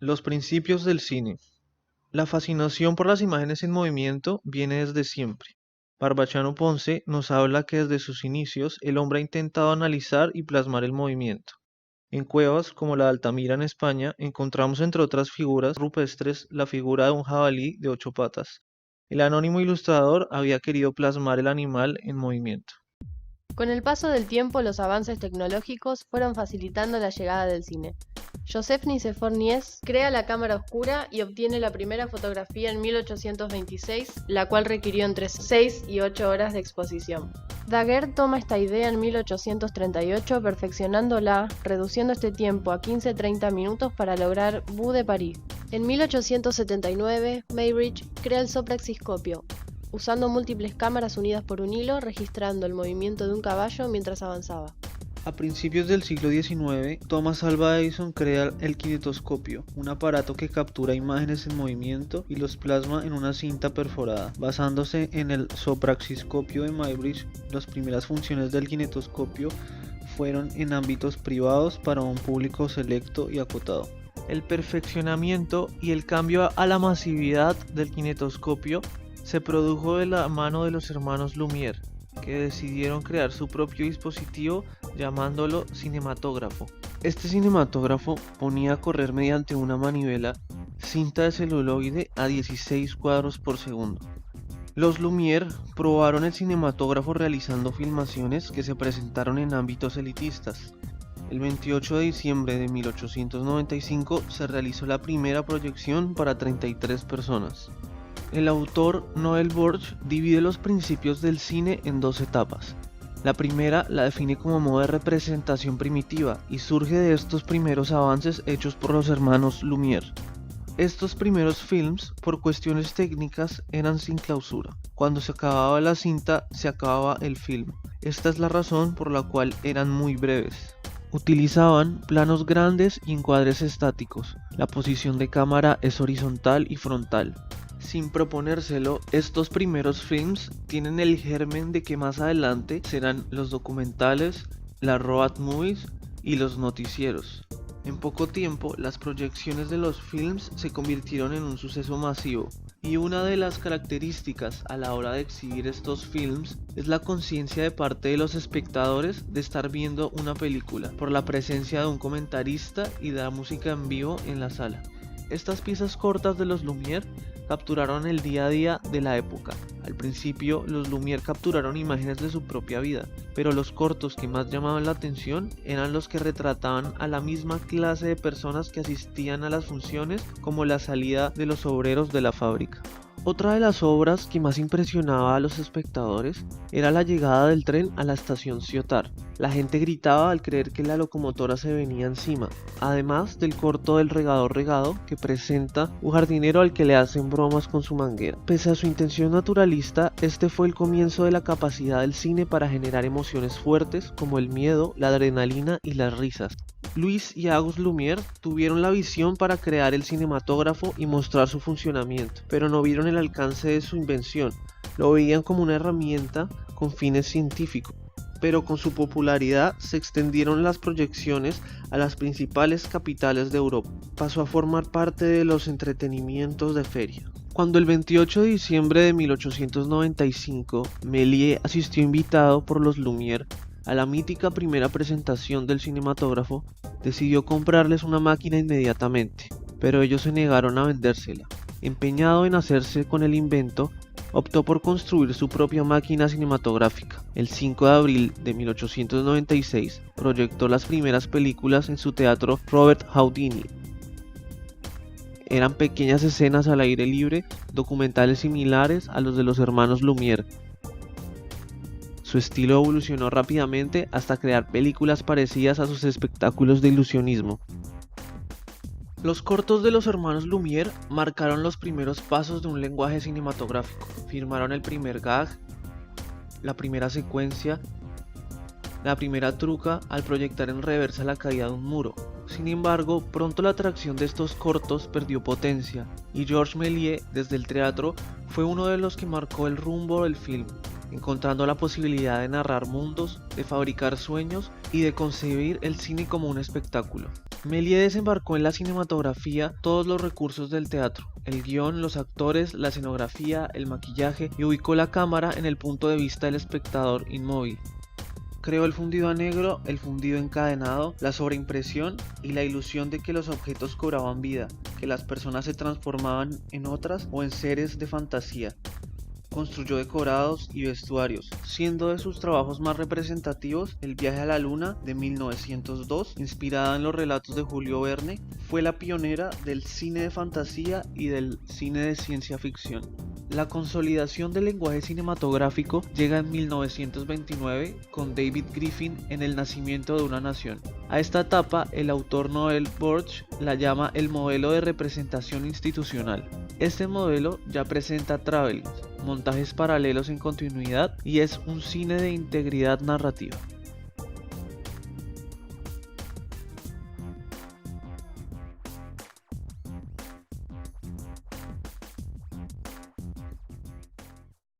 Los principios del cine. La fascinación por las imágenes en movimiento viene desde siempre. Barbachano Ponce nos habla que desde sus inicios el hombre ha intentado analizar y plasmar el movimiento. En cuevas como la de Altamira en España encontramos entre otras figuras rupestres la figura de un jabalí de 8 patas. El anónimo ilustrador había querido plasmar el animal en movimiento. Con el paso del tiempo, los avances tecnológicos fueron facilitando la llegada del cine. Joseph Nicephore-Niépce crea la cámara oscura y obtiene la primera fotografía en 1826, la cual requirió entre 6 y 8 horas de exposición. Daguerre toma esta idea en 1838, perfeccionándola, reduciendo este tiempo a 15-30 minutos para lograr Vue de París. En 1879, Mayridge crea el sopraxiscopio, usando múltiples cámaras unidas por un hilo, registrando el movimiento de un caballo mientras avanzaba. A principios del siglo XIX, Thomas Alva Edison crea el kinetoscopio, un aparato que captura imágenes en movimiento y los plasma en una cinta perforada. Basándose en el sopraxiscopio de Mayridge, las primeras funciones del kinetoscopio fueron en ámbitos privados para un público selecto y acotado. El perfeccionamiento y el cambio a la masividad del kinetoscopio se produjo de la mano de los hermanos Lumière, que decidieron crear su propio dispositivo llamándolo cinematógrafo. Este cinematógrafo ponía a correr mediante una manivela cinta de celuloide a 16 cuadros por segundo. Los Lumière probaron el cinematógrafo realizando filmaciones que se presentaron en ámbitos elitistas. El 28 de diciembre de 1895 se realizó la primera proyección para 33 personas. El autor Noel Borch divide los principios del cine en dos etapas. La primera la define como modo de representación primitiva y surge de estos primeros avances hechos por los hermanos Lumière. Estos primeros films, por cuestiones técnicas, eran sin clausura. Cuando se acababa la cinta, se acababa el film. Esta es la razón por la cual eran muy breves. Utilizaban planos grandes y encuadres estáticos. La posición de cámara es horizontal y frontal. Sin proponérselo, estos primeros films tienen el germen de que más adelante serán los documentales, las road movies y los noticieros. En poco tiempo, las proyecciones de los films se convirtieron en un suceso masivo, y una de las características a la hora de exhibir estos films es la conciencia de parte de los espectadores de estar viendo una película, por la presencia de un comentarista y de la música en vivo en la sala. Estas piezas cortas de los Lumière capturaron el día a día de la época. Al principio, los Lumière capturaron imágenes de su propia vida, pero los cortos que más llamaban la atención eran los que retrataban a la misma clase de personas que asistían a las funciones, como la salida de los obreros de la fábrica. Otra de las obras que más impresionaba a los espectadores era la llegada del tren a la estación Ciotat. La gente gritaba al creer que la locomotora se venía encima, además del corto del regador regado que presenta un jardinero al que le hacen bromas con su manguera. Pese a su intención naturalista, este fue el comienzo de la capacidad del cine para generar emociones fuertes como el miedo, la adrenalina y las risas. Louis y Auguste Lumière tuvieron la visión para crear el cinematógrafo y mostrar su funcionamiento, pero no vieron el alcance de su invención, lo veían como una herramienta con fines científicos. Pero con su popularidad se extendieron las proyecciones a las principales capitales de Europa. Pasó a formar parte de los entretenimientos de feria. Cuando el 28 de diciembre de 1895 Méliès asistió invitado por los Lumière a la mítica primera presentación del cinematógrafo, decidió comprarles una máquina inmediatamente, pero ellos se negaron a vendérsela. Empeñado en hacerse con el invento, optó por construir su propia máquina cinematográfica. El 5 de abril de 1896 proyectó las primeras películas en su teatro Robert Houdini. Eran pequeñas escenas al aire libre, documentales similares a los de los hermanos Lumière. Su estilo evolucionó rápidamente hasta crear películas parecidas a sus espectáculos de ilusionismo. Los cortos de los hermanos Lumière marcaron los primeros pasos de un lenguaje cinematográfico. Firmaron el primer gag, la primera secuencia, la primera truca al proyectar en reversa la caída de un muro. Sin embargo, pronto la atracción de estos cortos perdió potencia, y Georges Méliès, desde el teatro, fue uno de los que marcó el rumbo del film, encontrando la posibilidad de narrar mundos, de fabricar sueños y de concebir el cine como un espectáculo. Méliès desembarcó en la cinematografía todos los recursos del teatro, el guión, los actores, la escenografía, el maquillaje, y ubicó la cámara en el punto de vista del espectador inmóvil. Creó el fundido a negro, el fundido encadenado, la sobreimpresión y la ilusión de que los objetos cobraban vida, que las personas se transformaban en otras o en seres de fantasía. Construyó decorados y vestuarios, siendo de sus trabajos más representativos El viaje a la luna de 1902, inspirada en los relatos de Julio Verne. Fue la pionera del cine de fantasía y del cine de ciencia ficción. La consolidación del lenguaje cinematográfico llega en 1929 con David Griffin en El nacimiento de una nación. A esta etapa, el autor Noel Borch la llama el modelo de representación institucional. Este modelo ya presenta travelings, montajes paralelos en continuidad y es un cine de integridad narrativa.